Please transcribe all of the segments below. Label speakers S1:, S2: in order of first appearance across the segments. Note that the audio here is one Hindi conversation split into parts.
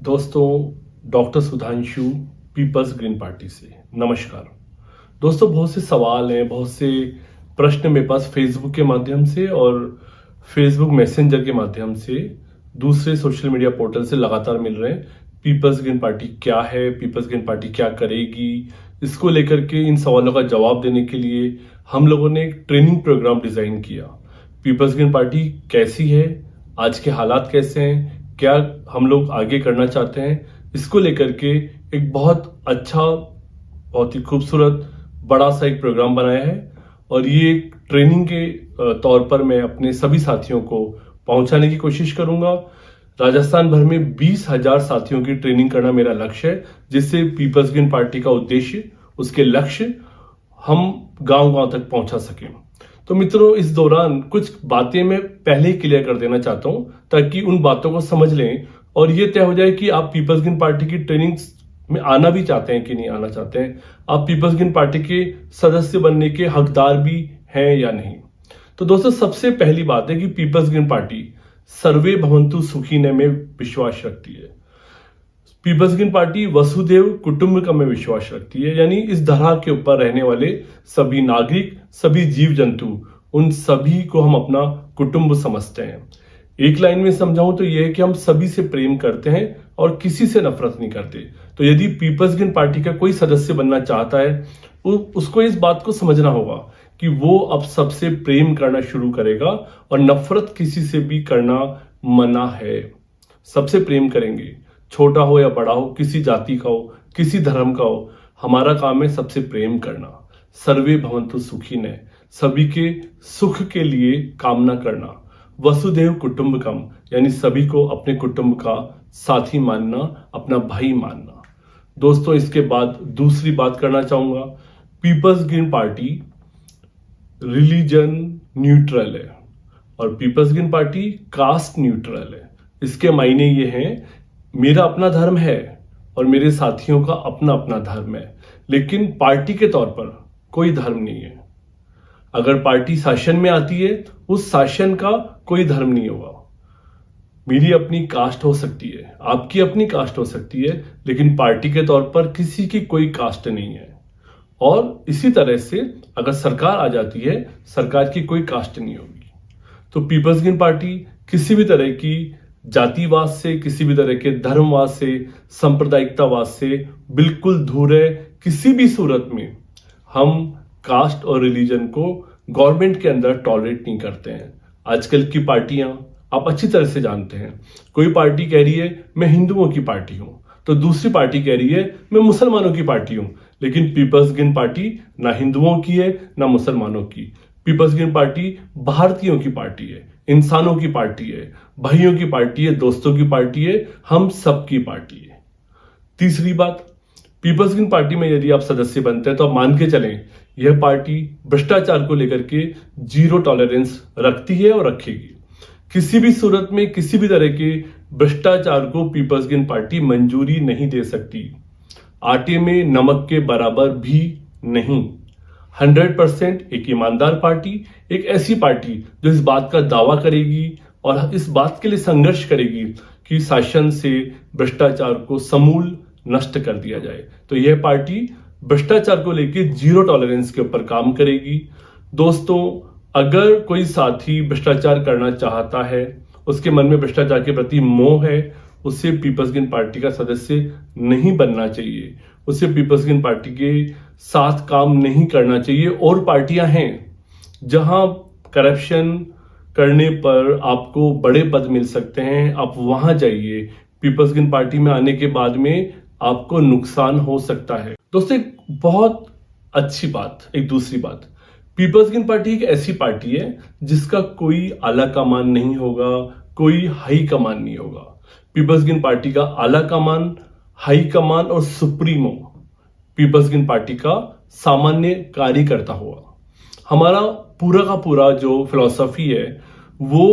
S1: दोस्तों, doctor Sudhanshu People's Green Party से नमस्कार। दोस्तों, बहुत से सवाल हैं, बहुत से प्रश्न मेरे पास फेसबुक के माध्यम से और फेसबुक मैसेंजर के माध्यम से दूसरे सोशल मीडिया पोर्टल से लगातार मिल रहे हैं। पीपल्स ग्रीन पार्टी क्या है, पीपल्स ग्रीन पार्टी क्या करेगी, इसको लेकर के इन सवालों का जवाब देने के लिए हम लोगों ने एक ट्रेनिंग प्रोग्राम डिजाइन किया। पीपल्स ग्रीन पार्टी कैसी है, आज के हालात कैसे हैं, क्या हम लोग आगे करना चाहते हैं, इसको लेकर के एक बहुत अच्छा, बहुत ही खूबसूरत बड़ा सा एक प्रोग्राम बनाया है। और ये एक ट्रेनिंग के तौर पर मैं अपने सभी साथियों को पहुंचाने की कोशिश करूंगा। राजस्थान भर में 20,000 साथियों की ट्रेनिंग करना मेरा लक्ष्य है, जिससे पीपल्स ग्रीन पार्टी का उद्देश्य, उसके लक्ष्य हम गांव गांव तक पहुंचा सकें। तो मित्रों, इस दौरान कुछ बातें मैं पहले ही क्लियर कर देना चाहता हूं ताकि उन बातों को समझ लें और ये तय हो जाए कि आप पीपल्स ग्रीन पार्टी की ट्रेनिंग में आना भी चाहते हैं कि नहीं आना चाहते हैं, आप पीपल्स ग्रीन पार्टी के सदस्य बनने के हकदार भी हैं या नहीं। तो दोस्तों, सबसे पहली बात है कि पीपल्स ग्रीन पार्टी सर्वे भवन्तु सुखिनः में विश्वास रखती है। पीपल्स ग्रीन पार्टी वसुधैव कुटुंबकम में विश्वास रखती है, यानी इस धरा के ऊपर रहने वाले सभी नागरिक, सभी जीव जंतु, उन सभी को हम अपना कुटुंब समझते हैं। एक लाइन में समझाऊं तो यह है कि हम सभी से प्रेम करते हैं और किसी से नफरत नहीं करते। तो यदि पीपल्स ग्रीन पार्टी का कोई सदस्य बनना चाहता है, उसको इस बात को समझना होगा कि वो अब सबसे प्रेम करना शुरू करेगा और नफरत किसी से भी करना मना है। सबसे प्रेम करेंगे, छोटा हो या बड़ा हो, किसी जाति का हो, किसी धर्म का हो, हमारा काम है सबसे प्रेम करना। सर्वे भवन्तु सुखिनः, सभी के सुख के लिए कामना करना। वसुधैव कुटुंबकम, यानी सभी को अपने कुटुंब का साथी मानना, अपना भाई मानना। दोस्तों, इसके बाद दूसरी बात करना चाहूंगा, People's Green Party religion neutral है और People's Green Party caste neutral है। इसके मायने ये हैं, मेरा अपना धर्म है और मेरे साथियों का अपना अपना धर्म है, लेकिन पार्टी के तौर पर कोई धर्म नहीं है। अगर पार्टी शासन में आती है, उस शासन का कोई धर्म नहीं होगा। मेरी अपनी कास्ट हो सकती है, आपकी अपनी कास्ट हो सकती है, लेकिन पार्टी के तौर पर किसी की कोई कास्ट नहीं है। और इसी तरह से अगर सरकार आ जाती है, सरकार की कोई कास्ट नहीं होगी। तो पीपल्स ग्रीन पार्टी किसी भी तरह की जातिवाद से, किसी भी तरह के धर्मवाद से, सांप्रदायिकतावाद से बिल्कुल दूर है। किसी भी सूरत में हम कास्ट और रिलीजन को गवर्नमेंट के अंदर टॉलरेट नहीं करते हैं। आजकल की पार्टियां आप अच्छी तरह से जानते हैं, कोई पार्टी कह रही है मैं हिंदुओं की पार्टी हूं, तो दूसरी पार्टी कह रही है मैं मुसलमानों की पार्टी हूं। लेकिन पीपल्स ग्रीन पार्टी ना हिंदुओं की है ना मुसलमानों की। पीपल्स ग्रीन पार्टी भारतीयों की पार्टी है, इंसानों की पार्टी है, भाइयों की पार्टी है, दोस्तों की पार्टी है, हम सबकी पार्टी है। तीसरी बात, पीपल्स ग्रीन पार्टी में यदि आप सदस्य बनते हैं तो आप मान के चलें, यह पार्टी भ्रष्टाचार को लेकर के जीरो टॉलरेंस रखती है और रखेगी। किसी भी सूरत में किसी भी तरह के भ्रष्टाचार को पीपल्स ग्रीन पार्टी मंजूरी नहीं दे सकती। आटे में नमक के बराबर भी नहीं। 100% एक ईमानदार पार्टी, एक ऐसी पार्टी जो इस बात का दावा करेगी और इस बात के लिए संघर्ष करेगी कि शासन से भ्रष्टाचार को समूल नष्ट कर दिया जाए। तो यह पार्टी भ्रष्टाचार को लेकर जीरो टॉलरेंस के ऊपर काम करेगी। दोस्तों, अगर कोई साथी भ्रष्टाचार करना चाहता है, उसके मन में भ्रष्टाचार के प्रति मोह है, उसे पीपल्स ग्रीन पार्टी का सदस्य नहीं बनना चाहिए, उसे पीपल्स ग्रीन पार्टी के साथ काम नहीं करना चाहिए। और पार्टियां हैं जहां करप्शन करने पर आपको बड़े पद मिल सकते हैं, आप वहां जाइए। पीपल्स ग्रीन पार्टी में आने के बाद में आपको नुकसान हो सकता है। दोस्तों, एक बहुत अच्छी बात, एक दूसरी बात, पीपल्स ग्रीन पार्टी एक ऐसी पार्टी है जिसका कोई आला कमान नहीं होगा, कोई हाई कमान नहीं होगा। पीपल्स ग्रीन पार्टी का आला कमान, हाई कमान और सुप्रीमो पीपल्स ग्रीन पार्टी का सामान्य कार्यकर्ता हुआ। हमारा पूरा का पूरा जो फिलॉसफी है वो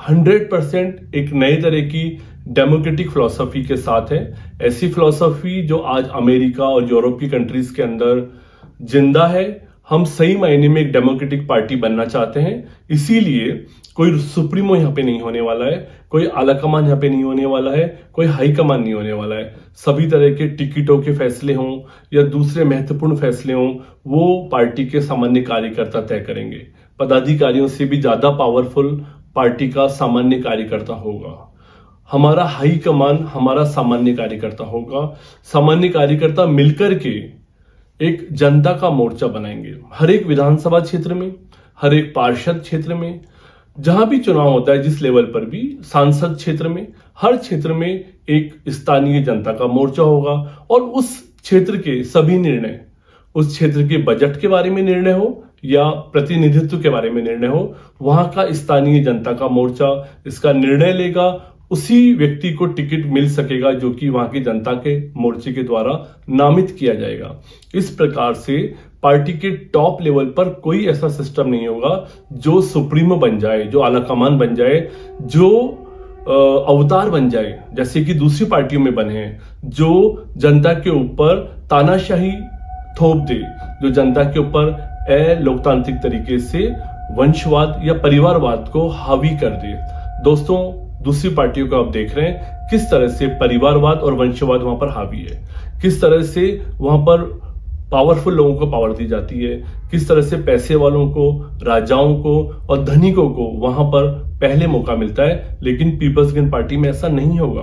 S1: 100% एक नए तरह की डेमोक्रेटिक फिलॉसफी के साथ है। ऐसी फिलॉसफी जो आज अमेरिका और यूरोप की कंट्रीज के अंदर जिंदा है हम सही मायने में एक डेमोक्रेटिक पार्टी बनना चाहते हैं। इसीलिए कोई सुप्रीमो यहाँ पे नहीं होने वाला है, कोई आला कमान यहाँ पे नहीं होने वाला है, कोई हाई कमान नहीं होने वाला है। सभी तरह के टिकटों के फैसले हों या दूसरे महत्वपूर्ण फैसले हों, वो पार्टी के सामान्य कार्यकर्ता तय करेंगे। पदाधिकारियों से भी ज्यादा पावरफुल पार्टी का सामान्य कार्यकर्ता होगा। हमारा हाई कमान हमारा सामान्य कार्यकर्ता होगा। सामान्य कार्यकर्ता मिलकर के एक जनता का मोर्चा बनाएंगे। हर एक विधानसभा क्षेत्र में, हर एक पार्षद क्षेत्र में, जहां भी चुनाव होता है, जिस लेवल पर भी, सांसद क्षेत्र में, हर क्षेत्र में एक स्थानीय जनता का मोर्चा होगा और उस क्षेत्र के सभी निर्णय, उस क्षेत्र के बजट के बारे में निर्णय हो या प्रतिनिधित्व के बारे में निर्णय हो, वहां का स्थानीय जनता का मोर्चा इसका निर्णय लेगा। उसी व्यक्ति को टिकट मिल सकेगा जो कि वहां की जनता के मोर्चे के द्वारा नामित किया जाएगा। इस प्रकार से पार्टी के टॉप लेवल पर कोई ऐसा सिस्टम नहीं होगा जो सुप्रीमो बन जाए, जो आला कमान बन जाए, जो अवतार बन जाए जैसे कि दूसरी पार्टियों में बने हैं, जो जनता के ऊपर तानाशाही थोप दे, जो जनता के ऊपर लोकतांत्रिक तरीके से वंशवाद या परिवारवाद को हावी कर दे। दोस्तों, दूसरी पार्टियों को आप देख रहे हैं किस तरह से परिवारवाद और वंशवाद वहां पर हावी है, किस तरह से वहां पर पावरफुल लोगों को पावर दी जाती है, किस तरह से पैसे वालों को, राजाओं को और धनिकों को वहां पर पहले मौका मिलता है। लेकिन पीपल्स ग्रीन पार्टी में ऐसा नहीं होगा।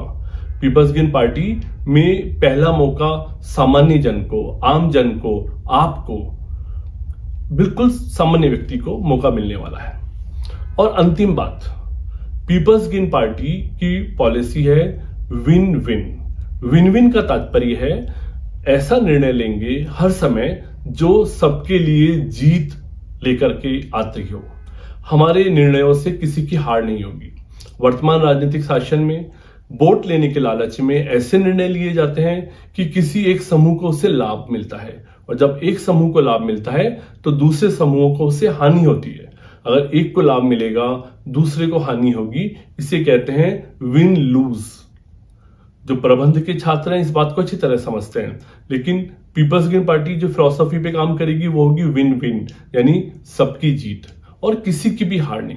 S1: पीपल्स ग्रीन पार्टी में पहला मौका सामान्य जन को, आम जन को, आपको, बिल्कुल सामान्य व्यक्ति को मौका मिलने वाला है। और अंतिम बात, पीपल्स ग्रीन पार्टी की पॉलिसी है विन विन। विन विन का तात्पर्य है ऐसा निर्णय लेंगे हर समय जो सबके लिए जीत लेकर के आते हो। हमारे निर्णयों से किसी की हार नहीं होगी। वर्तमान राजनीतिक शासन में वोट लेने के लालच में ऐसे निर्णय लिए जाते हैं कि किसी एक समूह को उससे लाभ मिलता है, और जब एक समूह को लाभ मिलता है तो दूसरे समूहों को उससे हानि होती है। अगर एक को लाभ मिलेगा, दूसरे को हानि होगी। इसे कहते हैं विन लूज। जो प्रबंध के छात्र हैं इस बात को अच्छी तरह समझते हैं, लेकिन पीपल्स ग्रीन पार्टी जो फिलॉसफी पे काम करेगी वो होगी विन विन, यानी सबकी जीत और किसी की भी हार नहीं।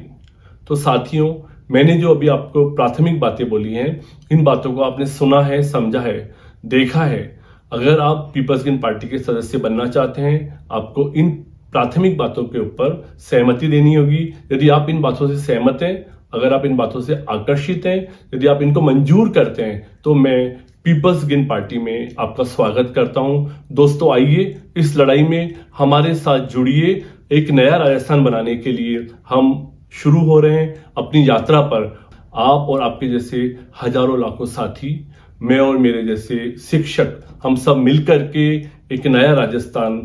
S1: तो साथियों, मैंने जो अभी आपको प्राथमिक बातें बोली हैं, इन बातों को आपने सुना है, समझा है, देखा है। अगर आप पीपल्स ग्रीन पार्टी के सदस्य बनना चाहते हैं, आपको इन प्राथमिक बातों के ऊपर सहमति देनी होगी। यदि आप इन बातों से सहमत हैं, अगर आप इन बातों से आकर्षित हैं, यदि आप इनको मंजूर करते हैं, तो मैं पीपल्स ग्रीन पार्टी में आपका स्वागत करता हूं। दोस्तों, आइए इस लड़ाई में हमारे साथ जुड़िए। एक नया राजस्थान बनाने के लिए हम शुरू हो रहे हैं अपनी यात्रा पर। आप और आपके जैसे हजारों लाखों साथी, मैं और मेरे जैसे शिक्षक, हम सब मिलकर के एक नया राजस्थान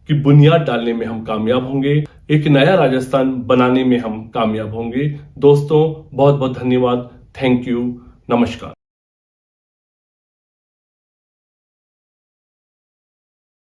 S1: की बुनियाद डालने में हम कामयाब होंगे। एक नया राजस्थान बनाने में हम कामयाब होंगे। दोस्तों, बहुत बहुत धन्यवाद। Thank you. नमस्कार।